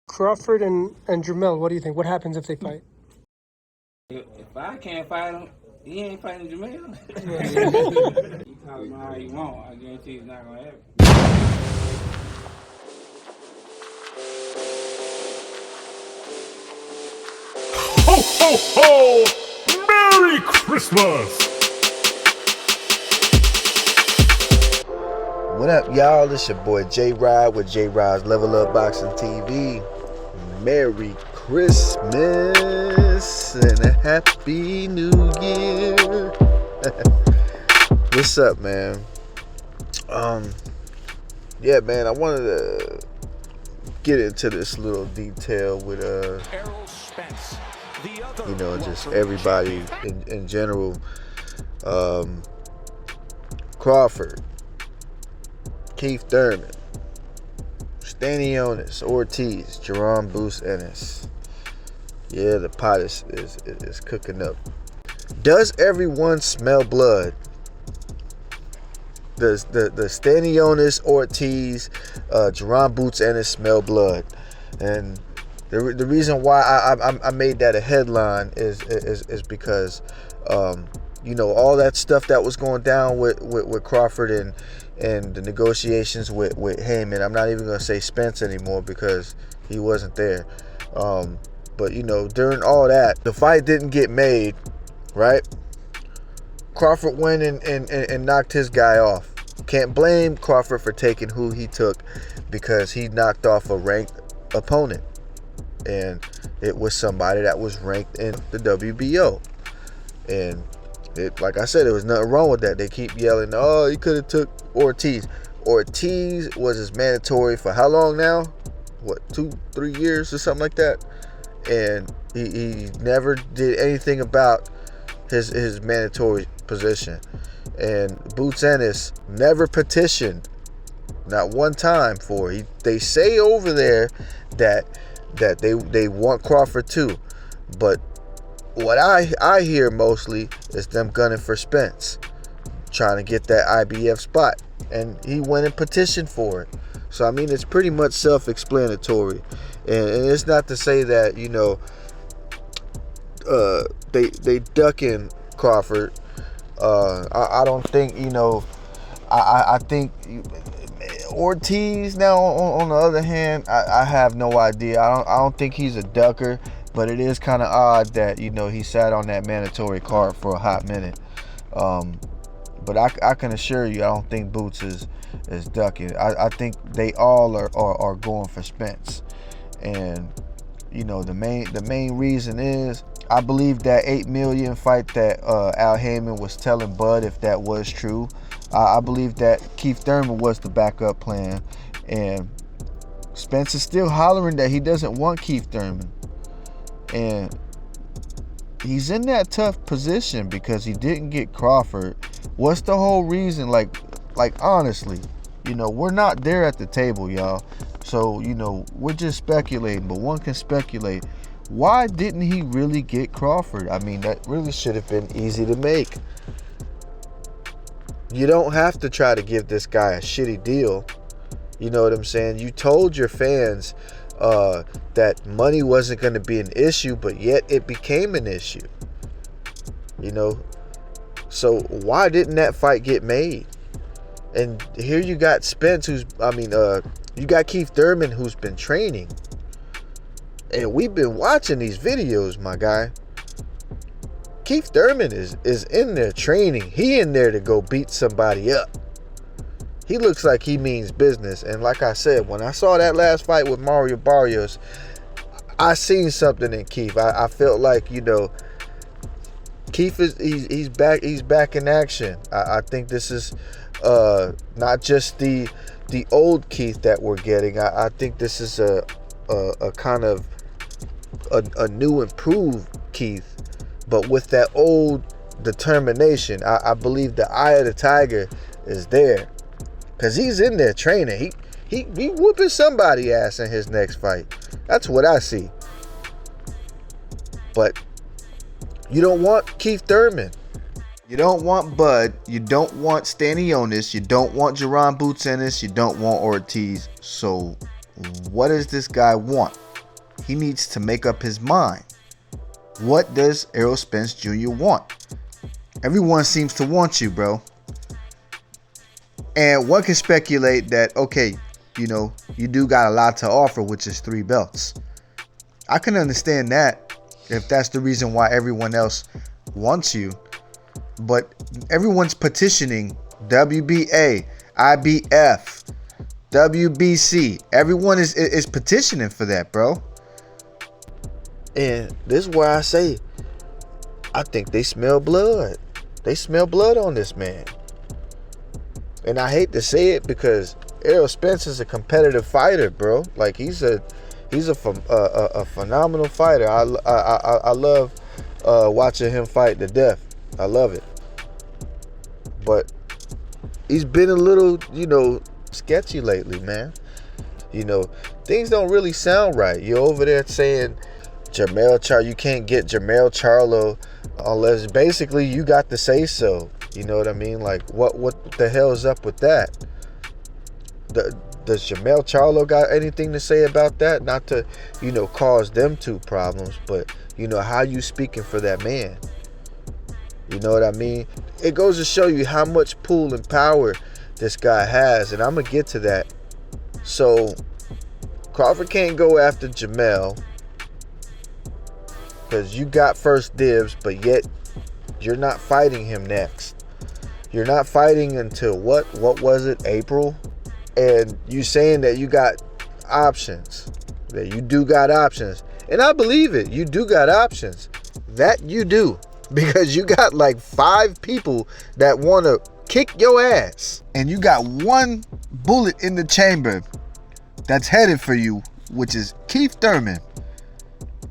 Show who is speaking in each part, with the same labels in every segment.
Speaker 1: Crawford and Jamel, what do you think? What happens if they fight?
Speaker 2: If I can't fight him, he ain't fighting Jamel. You call him how you want. I guarantee he's not gonna happen.
Speaker 3: Ho, ho, ho! Merry Christmas!
Speaker 4: What up, y'all? It's your boy J-Rod with J-Rod's Level Up Boxing TV. Merry Christmas and a Happy New Year. What's up, man? Yeah, man, I wanted to get into this little detail with
Speaker 3: Errol Spence,
Speaker 4: just everybody in general. Crawford, Keith Thurman, Stanionis, Ortiz, Jerome Bruce Ennis. Yeah, the pot is cooking up. Does everyone smell blood? Does the Stanionis, Ortiz, Jerome Boots Ennis smell blood? And the reason why I made that a headline is because all that stuff that was going down with Crawford and the negotiations with Heyman. I'm not even going to say Spence anymore because he wasn't there. But during all that, the fight didn't get made, right? Crawford went and knocked his guy off. Can't blame Crawford for taking who he took because he knocked off a ranked opponent. And it was somebody that was ranked in the WBO. And like I said, there was nothing wrong with that. They keep yelling, oh, he could have took Ortiz. Ortiz was his mandatory for how long now? What, 2-3 years or something like that? And he never did anything about his mandatory position. And Boots Ennis never petitioned, not one time for it. They say over there that they want Crawford too, but what I hear mostly is them gunning for Spence, trying to get that IBF spot, and he went and petitioned for it. So I mean, it's pretty much self-explanatory, and it's not to say that they ducking Crawford. I don't think I think Ortiz now. On the other hand, I have no idea. I don't think he's a ducker. But it is kind of odd that, he sat on that mandatory card for a hot minute. But I can assure you, I don't think Boots is ducking. I think they all are going for Spence. And, the main reason is, I believe that $8 million fight that Al Heyman was telling Bud, if that was true, I believe that Keith Thurman was the backup plan. And Spence is still hollering that he doesn't want Keith Thurman. And he's in that tough position because he didn't get Crawford. What's the whole reason? Like honestly, we're not there at the table, y'all. So, we're just speculating, but one can speculate. Why didn't he really get Crawford? I mean, that really should have been easy to make. You don't have to try to give this guy a shitty deal. You know what I'm saying? You told your fans that money wasn't going to be an issue, but yet it became an issue. So why didn't that fight get made? And here you got Spence, you got Keith Thurman, who's been training, and we've been watching these videos, my guy. Keith Thurman is in there training. He in there to go beat somebody up. He looks like he means business. And like I said, when I saw that last fight with Mario Barrios, I seen something in Keith. I felt like, Keith he's back in action. I think this is not just the old Keith that we're getting. I think this is a kind of a new improved Keith, but with that old determination. I believe the eye of the tiger is there. Because he's in there training. He whooping somebody ass in his next fight. That's what I see. But you don't want Keith Thurman. You don't want Bud. You don't want Stanionis. You don't want Jaron Boots Ennis. You don't want Ortiz. So what does this guy want? He needs to make up his mind. What does Errol Spence Jr. want? Everyone seems to want you, bro. And one can speculate that, okay, you know, you do got a lot to offer, which is 3 belts. I can understand that if that's the reason why everyone else wants you. But everyone's petitioning WBA, IBF, WBC. Everyone is petitioning for that, bro. And this is where I say, I think they smell blood. They smell blood on this man. And I hate to say it because Errol Spence is a competitive fighter, bro. Like he's a phenomenal fighter. I love watching him fight to death. I love it. But he's been a little, you know, sketchy lately, man. You know, things don't really sound right. You're over there saying you can't get Jermell Charlo unless basically you got to say so. You know what I mean? Like, what the hell is up with that? Does Jermell Charlo got anything to say about that? Not to, you know, cause them 2 problems, but, you know, how you speaking for that man? You know what I mean? It goes to show you how much pull and power this guy has, and I'm going to get to that. So, Crawford can't go after Jermell because you got first dibs, but yet you're not fighting him next. You're not fighting until what was it, April? And you saying that you got options, that you do got options. And I believe it. You do got options. That you do. Because you got like 5 people that want to kick your ass. And you got 1 bullet in the chamber that's headed for you, which is Keith Thurman.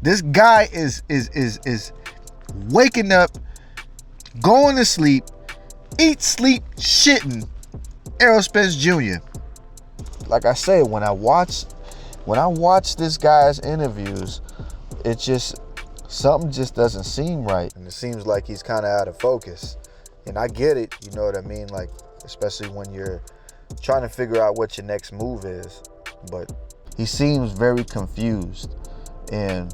Speaker 4: This guy is waking up, going to sleep, eat, sleep, shitting Errol Spence Jr. Like I say, when I watch this guy's interviews, it just something just doesn't seem right, and it seems like he's kind of out of focus. And I get it, you know what I mean? Like, especially when you're trying to figure out what your next move is. But he seems very confused, and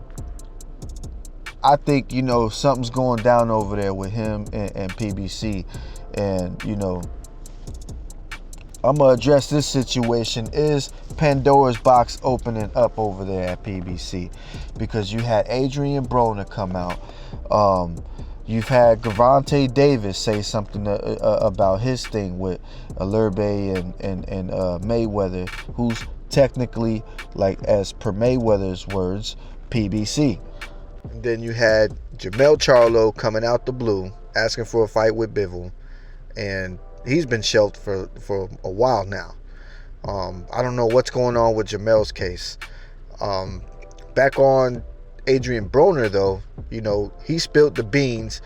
Speaker 4: I think, you know, something's going down over there with him and PBC. And, you know, I'm going to address this situation. Is Pandora's box opening up over there at PBC? Because you had Adrian Broner come out. You've had Gervonta Davis say something about his thing with Alurbe and Mayweather, who's technically, like, as per Mayweather's words, PBC. And then you had Jermell Charlo coming out the blue, asking for a fight with Bivol. And he's been shelved for a while now. I don't know what's going on with Jermell's case. Back on Adrian Broner, though, you know, he spilled the beans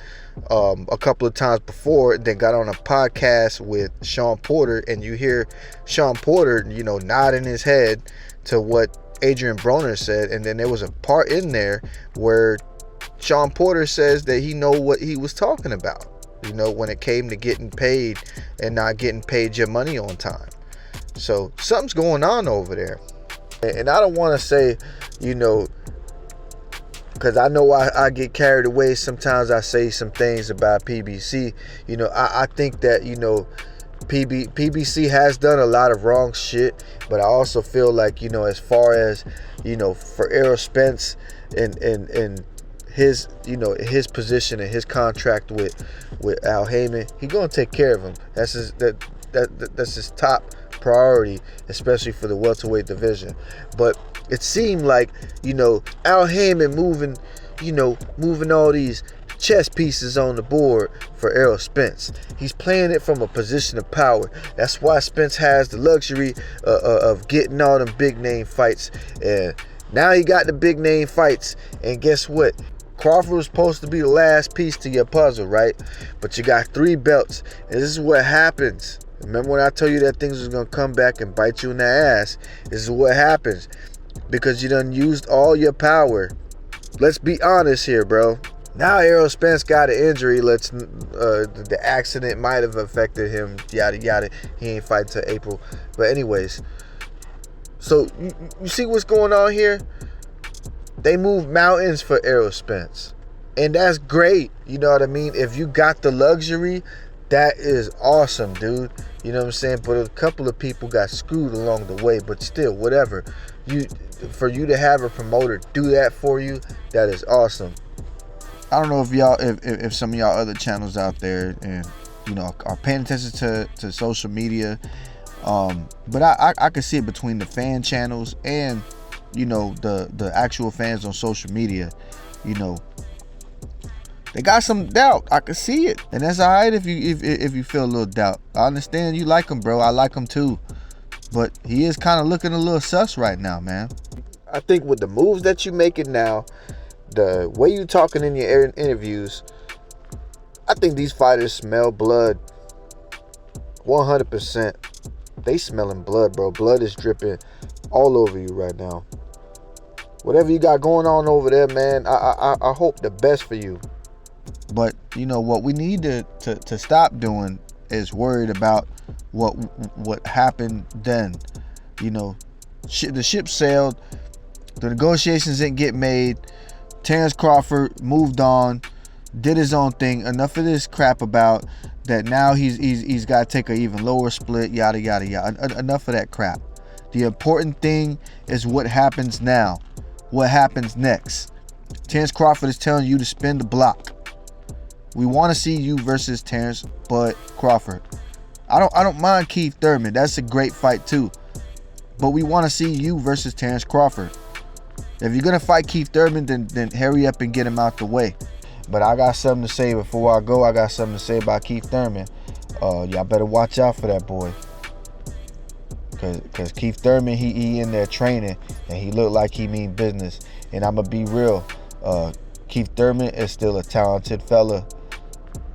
Speaker 4: a couple of times before, then got on a podcast with Sean Porter, and you hear Sean Porter, you know, nodding his head to what Adrian Broner said. And then there was a part in there where Sean Porter says that he know what he was talking about, you know, when it came to getting paid and not getting paid your money on time. So something's going on over there. And I don't want to say, you know, because I know I get carried away. Sometimes I say some things about PBC. You know, I think that, you know, PBC has done a lot of wrong shit, but I also feel like, you know, as far as, you know, for Errol Spence and his, you know, his position and his contract with Al Heyman, he gonna take care of him. That's his top priority, especially for the welterweight division. But it seemed like, you know, Al Heyman moving all these chess pieces on the board for Errol Spence. He's playing it from a position of power. That's why Spence has the luxury of getting all them big name fights. And now he got the big name fights. And guess what? Crawford was supposed to be the last piece to your puzzle, right? But you got 3 belts. And this is what happens. Remember when I told you that things was going to come back and bite you in the ass? This is what happens. Because you done used all your power. Let's be honest here, bro. Now Errol Spence got an injury. The accident might have affected him. Yada yada. He ain't fighting till April. But anyways, so you see what's going on here? They moved mountains for Errol Spence, and that's great. You know what I mean? If you got the luxury, that is awesome, dude. You know what I'm saying? But a couple of people got screwed along the way. But still, whatever. For you to have a promoter do that for you, that is awesome. I don't know if some of y'all other channels out there and are paying attention to social media, but I can see it between the fan channels and the actual fans on social media. They got some doubt. I can see it, and that's alright if you feel a little doubt. I understand you like him, bro. I like him too, but he is kind of looking a little sus right now, man. I think with the moves that you're making now, the way you talking in your interviews, I think these fighters smell blood. 100%. They smelling blood, bro. Blood is dripping all over you right now. Whatever you got going on over there, man, I hope the best for you. But what we need to stop doing is worried about what happened then. The ship sailed. The negotiations didn't get made. Terrence Crawford moved on, did his own thing. Enough of this crap about that now he's got to take an even lower split, yada, yada, yada. Enough of that crap. The important thing is what happens now. What happens next. Terrence Crawford is telling you to spin the block. We want to see you versus Terrence Bud Crawford. I don't mind Keith Thurman. That's a great fight too. But we want to see you versus Terrence Crawford. If you're going to fight Keith Thurman, then hurry up and get him out the way. But I got something to say before I go. I got something to say about Keith Thurman. Y'all better watch out for that boy. Because Keith Thurman, he in there training, and he look like he mean business. And I'm going to be real. Keith Thurman is still a talented fella.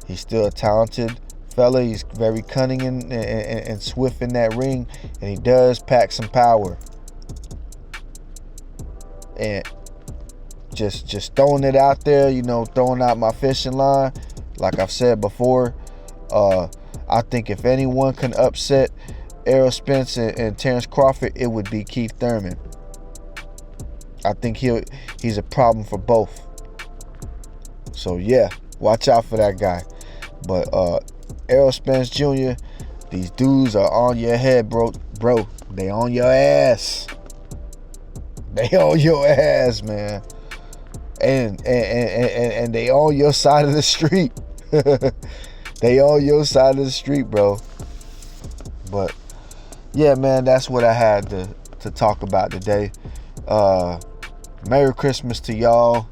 Speaker 4: He's still a talented fella. He's very cunning and swift in that ring. And he does pack some power. And just throwing it out there, throwing out my fishing line. Like I've said before, I think if anyone can upset Errol Spence and Terrence Crawford, it would be Keith Thurman. I think he's a problem for both. So yeah, watch out for that guy. But Errol Spence Jr., these dudes are on your head, bro. They on your ass. They on your ass, man. And they on your side of the street. They on your side of the street, bro. But yeah, man, that's what I had to talk about today. Merry Christmas to y'all.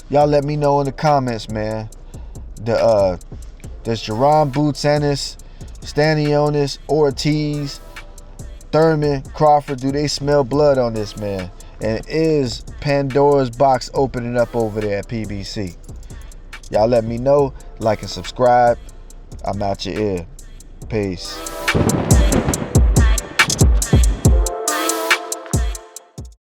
Speaker 4: Y'all let me know in the comments, man. Does Jaron Boots Ennis, Stanionis, Ortiz, Thurman, Crawford, do they smell blood on this, man? And is Pandora's box opening up over there at PBC? Y'all let me know. Like and subscribe. I'm out your ear. Peace.